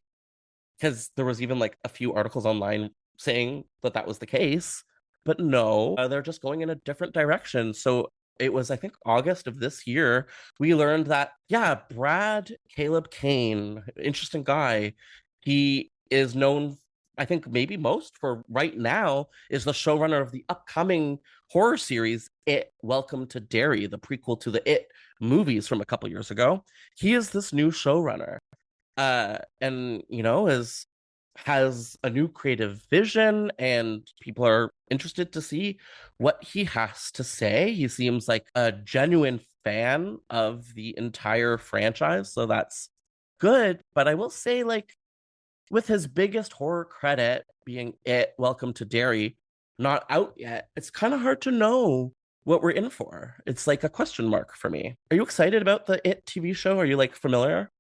because there was even a few articles online saying that was the case. But no, they're just going in a different direction. So it was, I think, August of this year, we learned that, Brad Caleb Kane, interesting guy. He is known, I think, maybe most for right now, is the showrunner of the upcoming horror series, It, Welcome to Derry, the prequel to the It movies from a couple years ago. He is this new showrunner. And, has a new creative vision, and people are interested to see what he has to say. He seems like a genuine fan of the entire franchise, so that's good. But I will say, with his biggest horror credit being It, Welcome to Derry, not out yet, it's kind of hard to know what we're in for. It's a question mark for me. Are you excited about the It TV show? Are you familiar?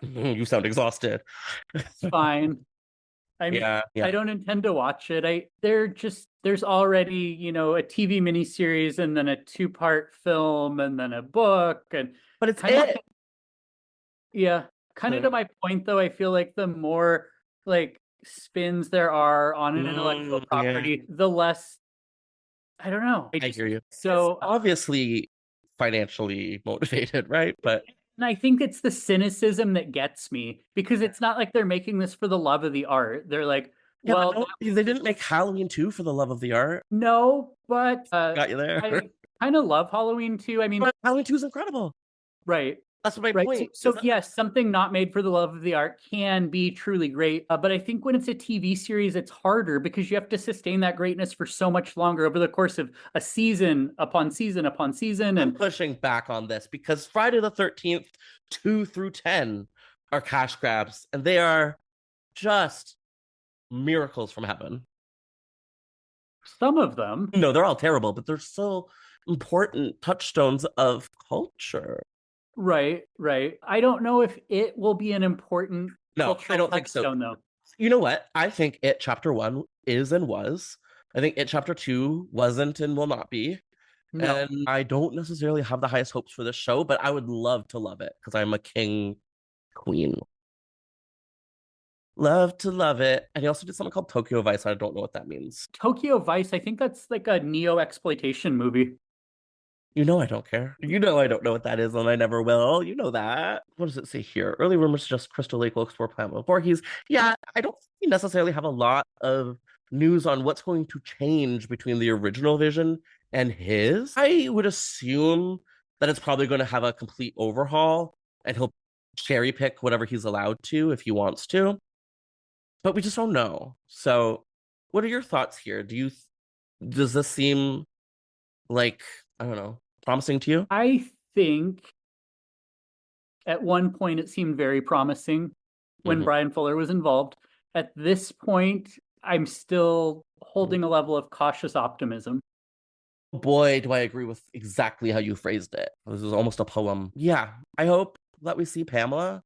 You sound exhausted.
Fine.
Yeah,
I
yeah.
don't intend to watch it. There's already, a TV miniseries and then a two-part film and then a book and
But it's
kind of,
it.
yeah, kind of to my point though, I feel like the more like spins there are on an intellectual
Yeah,
property, the less, I don't know.
I hear you. It's
So,
obviously financially motivated, right? But
and I think it's the cynicism that gets me because it's not like they're making this for the love of the art. They're like,
yeah, but
well,
they didn't make Halloween 2 for the love of the art.
no, but
Got you there.
I kind of love Halloween too. I mean,
But Halloween 2 is incredible.
right.
That's my
Right.
point.
So yes, something not made for the love of the art can be truly great. But I think when it's a TV series, it's harder because you have to sustain that greatness for so much longer over the course of a season upon season upon season.
I'm
And
pushing back on this because Friday the 13th, 2 through 10 are cash grabs, and they are just miracles from heaven.
some of them,
No, they're all terrible, but they're so important touchstones of culture.
right, right. I don't know if it will be an important
No, I
cultural
don't think so.
touchstone, though.
You know what? I think It Chapter 1 is and was. I think It Chapter 2 wasn't and will not be.
No.
And I don't necessarily have the highest hopes for this show, but I would love to love it because I'm a king queen. Love to love it. And he also did something called Tokyo Vice. I don't know what that means.
Tokyo Vice, I think that's like a neo exploitation movie.
You know I don't care. You know I don't know what that is, and I never will. You know that. What does it say here? Early rumors suggest Crystal Lake will explore Pamela Voorhees. Yeah, I don't necessarily have a lot of news on what's going to change between the original vision and his. I would assume that it's probably going to have a complete overhaul, and he'll cherry pick whatever he's allowed to if he wants to. But we just don't know. So, what are your thoughts here? Does this seem like, I don't know, promising to you?
I think at one point it seemed very promising when Brian Fuller was involved. At this point, I'm still holding a level of cautious optimism.
Boy, do I agree with exactly how you phrased it. This is almost a poem. Yeah, I hope that we see Pamela.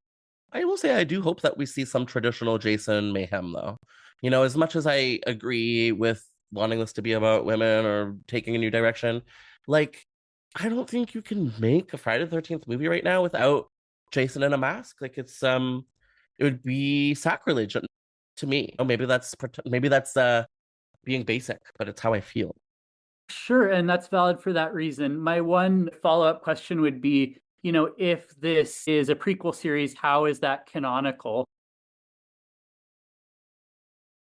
I will say I do hope that we see some traditional Jason mayhem, though. You know, as much as I agree with wanting this to be about women or taking a new direction, like, I don't think you can make a Friday the 13th movie right now without Jason in a mask. Like, it would be sacrilege to me. Oh, maybe that's being basic, but it's how I feel.
Sure, and that's valid for that reason. My one follow-up question would be, if this is a prequel series, how is that canonical?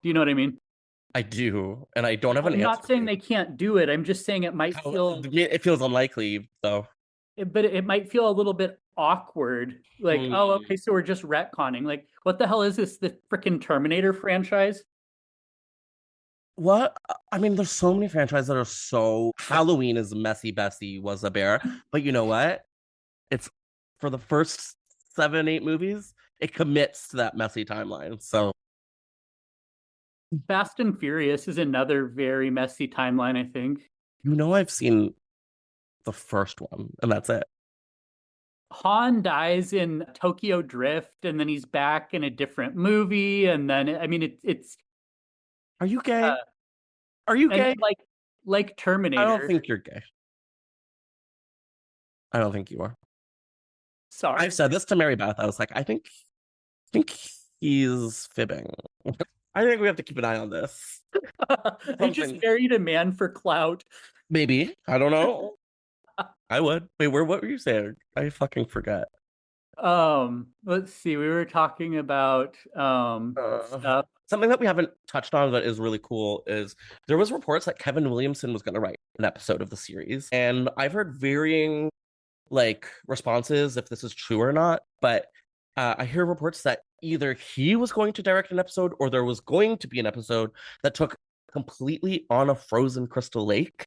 Do you know what I mean?
I do, and I don't have an
I'm
answer.
not saying they can't do it. I'm just saying it might feel,
It feels unlikely, though.
but it might feel a little bit awkward. Like, oh, okay, so we're just retconning. Like, what the hell is this? The freaking Terminator franchise?
What? I mean, there's so many franchises that are so. Halloween is messy. Bessie was a bear, but you know what? It's for the first 7, 8 movies. It commits to that messy timeline. So
Fast and Furious is another very messy timeline, I think.
I've seen the first one, and that's it.
Han dies in Tokyo Drift, and then he's back in a different movie, and then I mean it's.
Are you gay? Are you gay?
Like Terminator.
I don't think you're gay. I don't think you are.
Sorry,
I've said this to Mary Beth. I was like, I think he's fibbing. I think we have to keep an eye on this.
I just married a man for clout.
Maybe. I don't know. I would. Wait, what were you saying? I fucking forget.
Let's see. We were talking about stuff.
Something that we haven't touched on that is really cool is there was reports that Kevin Williamson was going to write an episode of the series, and I've heard varying responses if this is true or not, but I hear reports that either he was going to direct an episode or there was going to be an episode that took completely on a frozen Crystal Lake,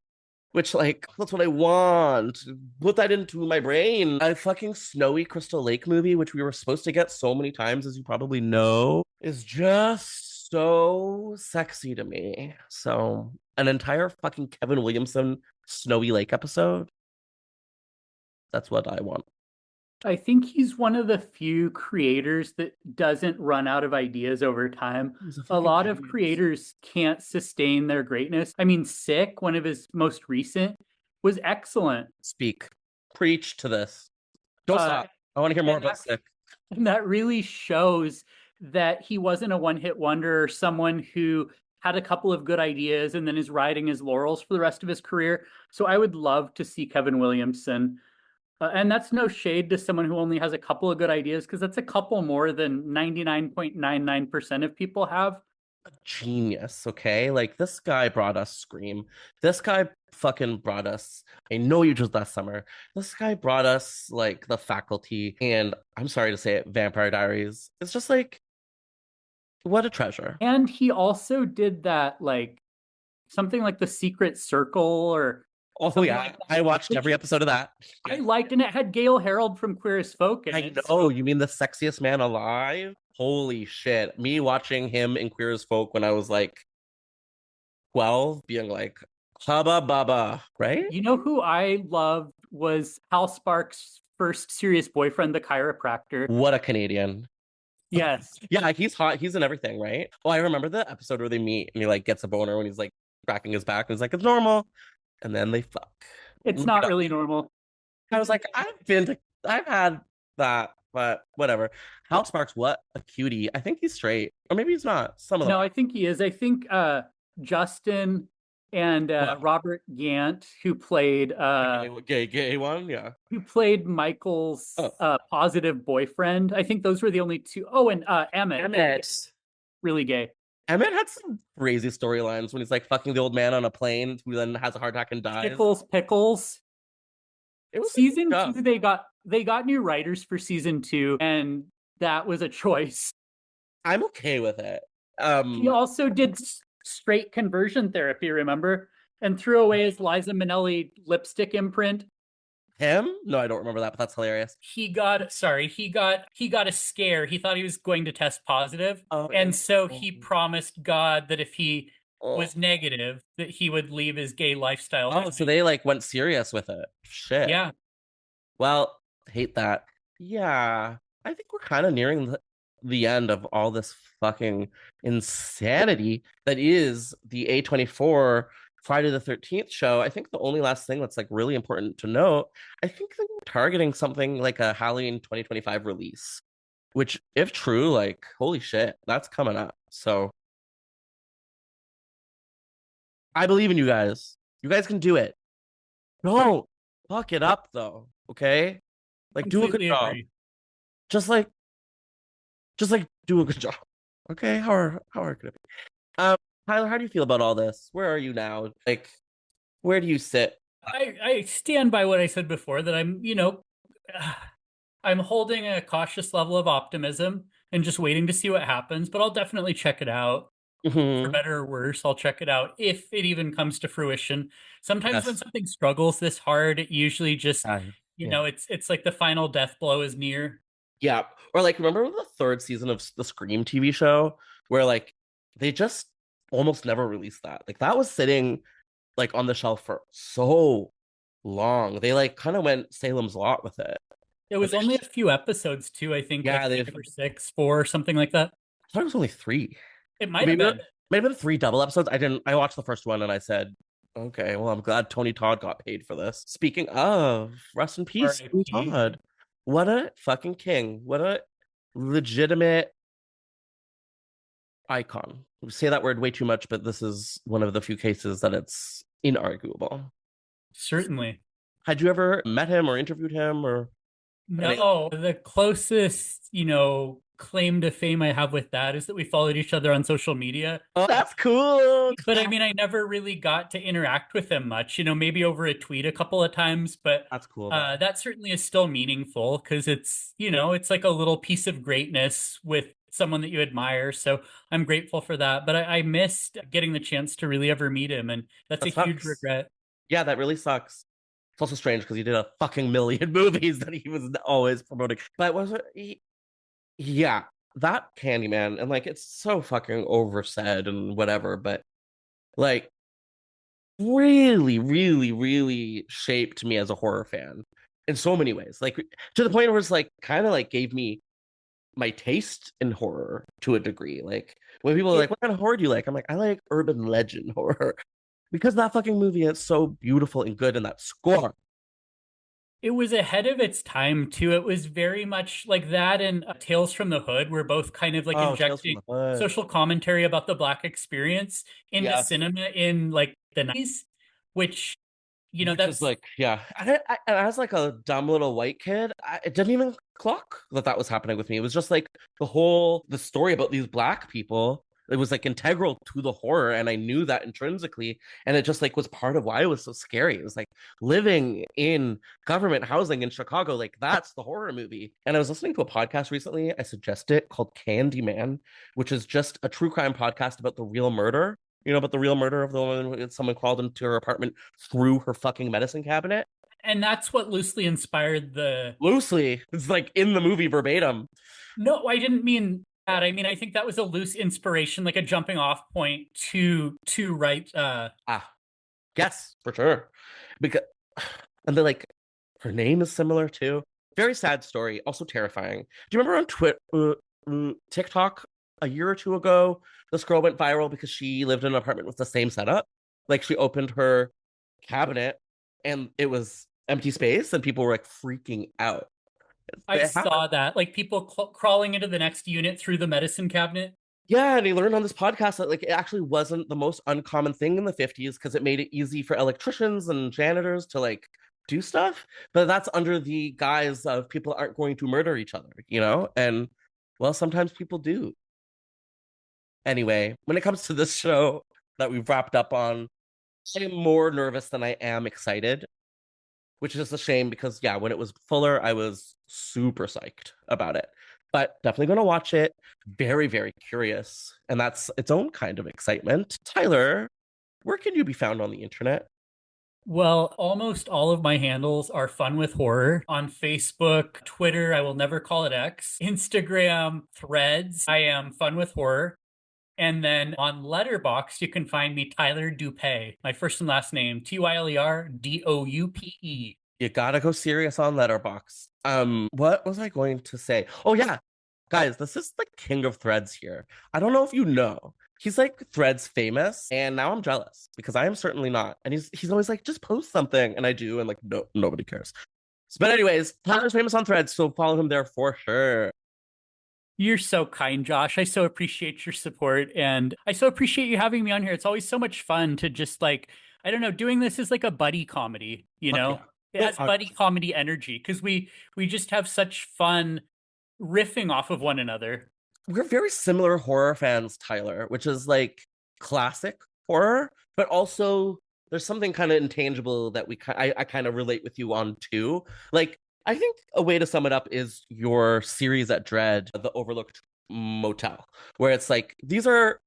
which that's what I want. Put that into my brain. A fucking snowy Crystal Lake movie, which we were supposed to get so many times, as you probably know, is just so sexy to me. So an entire fucking Kevin Williamson Snowy Lake episode. That's what I want.
I think he's one of the few creators that doesn't run out of ideas over time.
He's a
A
fucking
lot of
genius.
creators can't sustain their greatness. I mean, Sick, one of his most recent, was excellent.
Speak. Preach to this. Don't stop. I want to hear more about Sick.
And that really shows that he wasn't a one-hit wonder or someone who had a couple of good ideas and then is riding his laurels for the rest of his career. So I would love to see Kevin Williamson. And that's no shade to someone who only has a couple of good ideas, because that's a couple more than 99.99% of people have.
A genius, okay? Like, this guy brought us Scream. This guy fucking brought us I Know You Just Last Summer. This guy brought us like The Faculty, and I'm sorry to say it, Vampire Diaries. It's just like, what a treasure.
And he also did that, like something like The Secret Circle or
Oh yeah,
like
I watched every episode of that.
I liked, and it had Gail Harold from Queer as Folk in
I
it.
know, you mean The Sexiest Man Alive? Holy shit. Me watching him in Queer as Folk when I was like 12, being like, Hubba Bubba, right?
You know who I loved was Hal Sparks' first serious boyfriend, the chiropractor.
What a Canadian.
Yes.
Yeah, he's hot. He's in everything, right? Oh, I remember the episode where they meet and he like gets a boner when he's like cracking his back and he's like, it's normal. And then they fuck.
It's not really normal.
I was like, I've had that, but whatever. Hal Sparks, what a cutie. I think he's straight. Or maybe he's not. Some of them.
No, I think he is. I think Justin and Robert Gant, who played
gay one, yeah.
who played Michael's positive boyfriend. I think those were the only two. Oh, and Emmett. Really gay.
Emmett had some crazy storylines when he's like fucking the old man on a plane who then has a heart attack and dies.
Pickles.
It was
season 2. They got new writers for season 2, and that was a choice.
I'm okay with it.
He also did straight conversion therapy, remember? And threw away his Liza Minnelli lipstick imprint.
Him? No, I don't remember that, but that's hilarious.
He got a scare. He thought he was going to test positive. And so he promised God that if he was negative, that he would leave his gay lifestyle.
Oh, so they like went serious with it. Shit.
Yeah.
Well, hate that. Yeah. I think we're kind of nearing the end of all this fucking insanity that is the A24 Friday the 13th show. I think the only last thing that's like really important to note, I think they're targeting something like a Halloween 2025 release, which if true, like holy shit, that's coming up. So I believe in you guys. You guys can do it. Don't fuck it up though, okay? Like do a good job. Just like do a good job. Okay, how hard could it be? Tyler, how do you feel about all this? Where are you now? Like, where do you sit?
I stand by what I said before, that I'm holding a cautious level of optimism and just waiting to see what happens, but I'll definitely check it out. For better or worse, I'll check it out if it even comes to fruition. Sometimes when something struggles this hard, it usually just, it's like the final death blow is near.
Yeah. Or like, remember the third season of the Scream TV show where like they just almost never released that? Like that was sitting like on the shelf for so long. They like kind of went Salem's Lot with it.
It was only a few episodes too, I think.
Yeah,
like 5 or 6, 4, something like that.
I thought it was only 3.
It might have been.
Might have been 3 double episodes. I watched the first one and I said, okay, well, I'm glad Tony Todd got paid for this. Speaking of, rest in peace, Tony Todd. What a fucking king. What a legitimate icon. We say that word way too much, but this is one of the few cases that it's inarguable.
Certainly.
Had you ever met him or interviewed him or?
No, the closest, claim to fame I have with that is that we followed each other on social media.
Oh, that's cool.
But I mean, I never really got to interact with him much, maybe over a tweet a couple of times, but
that's cool.
That certainly is still meaningful because it's, it's like a little piece of greatness with someone that you admire. So I'm grateful for that. But I missed getting the chance to really ever meet him. And that's a huge regret.
Yeah, that really sucks. It's also strange because he did a fucking million movies that he was always promoting. But was it? Yeah, that Candyman, and like it's so fucking oversaid and whatever, but like really, really, really shaped me as a horror fan. in so many ways, like to the point where it's like kind of like gave me my taste in horror to a degree. Like when people are like, what kind of horror do you like? I'm like, I like urban legend horror because that fucking movie is so beautiful and good, and that score.
It was ahead of its time too. It was very much like that, and Tales from the Hood were both kind of like
Oh, Tales from
injecting
the Hood.
social commentary about the Black experience into
Yes.
cinema in like the 90s, which
Which
that's
is like, yeah. And as like a dumb little white kid, it didn't even clock that was happening with me. It was just like the story about these Black people. It was like integral to the horror, and I knew that intrinsically, and it just like was part of why it was so scary. It was like living in government housing in Chicago, like that's the horror movie. And I was listening to a podcast recently. I suggest it called Candyman, which is just a true crime podcast about the real murder. You know about the real murder of the woman when someone crawled into her apartment through her fucking medicine cabinet?
and that's what loosely inspired the.
Loosely. It's like in the movie verbatim.
No, I didn't mean that. I mean, I think that was a loose inspiration, like a jumping off point to write.
Yes, for sure. Because and then like her name is similar too. Very sad story, also terrifying. Do you remember on TikTok a year or two ago, this girl went viral because she lived in an apartment with the same setup? Like she opened her cabinet and it was empty space, and people were like freaking out.
I saw that, like people crawling into the next unit through the medicine cabinet.
Yeah, and he learned on this podcast that like it actually wasn't the most uncommon thing in the 50s because it made it easy for electricians and janitors to like do stuff. But that's under the guise of people aren't going to murder each other, you know? And well, sometimes people do. Anyway, when it comes to this show that we've wrapped up on, I'm more nervous than I am excited, which is a shame because, yeah, when it was Fuller, I was super psyched about it. But definitely going to watch it. Very, very curious. And that's its own kind of excitement. Tyler, where can you be found on the internet?
Well, almost all of my handles are Fun with Horror on Facebook, Twitter, I will never call it X, Instagram, Threads, I am Fun with Horror. And then on Letterboxd, you can find me Tyler Doupe, my first and last name, TYLER DOUPE.
You gotta go serious on Letterboxd. What was I going to say? Oh yeah, guys, this is the king of Threads here. I don't know if you know. He's like Threads famous, and now I'm jealous because I am certainly not. And he's always like, just post something, and I do, and like, no, nobody cares. But anyways, Tyler's famous on Threads, so follow him there for sure.
You're so kind, Josh. I so appreciate your support, and I so appreciate you having me on here. It's always so much fun to just like, I don't know, doing this is like a buddy comedy, you know?
Yeah.
It has buddy comedy energy because we just have such fun riffing off of one another.
We're very similar horror fans, Tyler, which is like classic horror, but also there's something kind of intangible that I kind of relate with you on too. Like I think a way to sum it up is your series at Dread, the Overlooked Motel, where it's like these are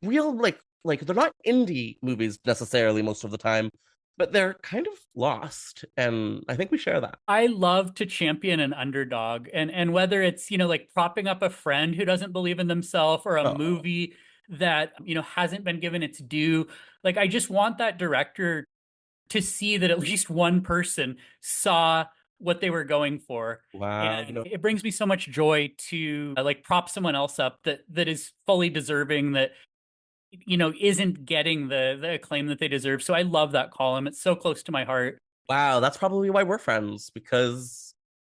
real like they're not indie movies necessarily most of the time, but they're kind of lost, and I think we share that.
I love to champion an underdog, and whether it's, you know, like propping up a friend who doesn't believe in themselves or a movie that, you know, hasn't been given its due. Like I just want that director to see that at least one person saw what they were going for.
Wow,
And it brings me so much joy to like prop someone else up that is fully deserving, that, you know, isn't getting the acclaim that they deserve. So I love that column. It's so close to my heart.
Wow, that's probably why we're friends, because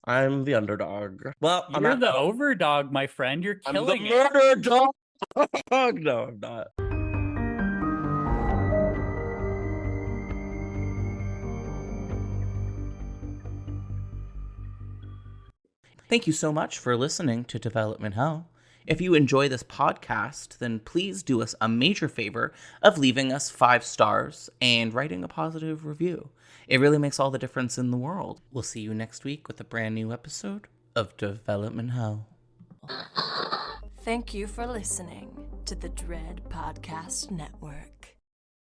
I'm the underdog. Well,
You're the overdog, my friend. You're
I'm the
killing it.
murder dog. No, I'm not.
Thank you so much for listening to Development Hell. If you enjoy this podcast, then please do us a major favor of leaving us 5 stars and writing a positive review. It really makes all the difference in the world. We'll see you next week with a brand new episode of Development Hell.
Thank you for listening to the Dread Podcast Network.